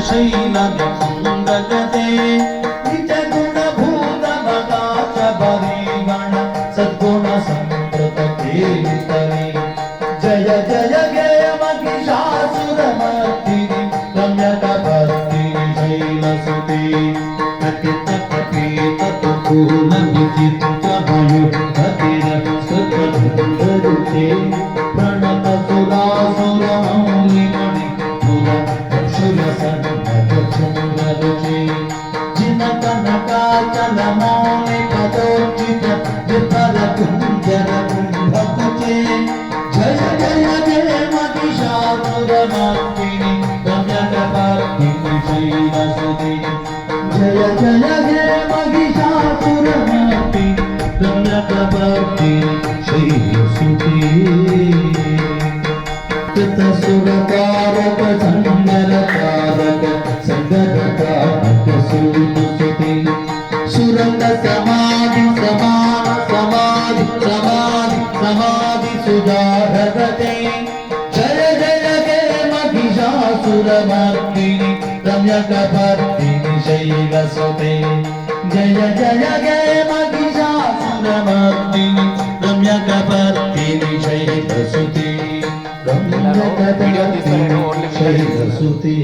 शैलनिकुन्दगते निजगुणभूतमदाच बरीगण सद्गुणसम्पृतकीर्तने जय जय हे महिषासुरमर्दिनि रम्यकपर्दिनि शैलसुते कथितकपीतकुलविचित्रभयुगतिरस्तुतधुन्दरुते प्रणतसुरासुरमौलिमणि सुरसन्नतचन्द्ररुचे जिनकनकाचलमौलिपदोर्जित विफलकुञ्जरकुम्भकुचे जय जय हे महिषासुरमर्दिनि रम्यकपर्दिनि शैलसुते जय जय हे महिषासुरमर्दिनि रम्यकपर्दिनि शैलसुते कृतसुरकारक संगरकारक संगरकारक सुरसुते सुरत समाधि समान समाधि समाधि समाधि सुधारगते जय जय हे महिषासुरमर्दिनि रम्यकपर्दिनि शैलसुते जय जय हे महिषासुरमर्दिनि रम्यकपर्दिनि शैलसुते रम्यकपर्दिनि शैलसुते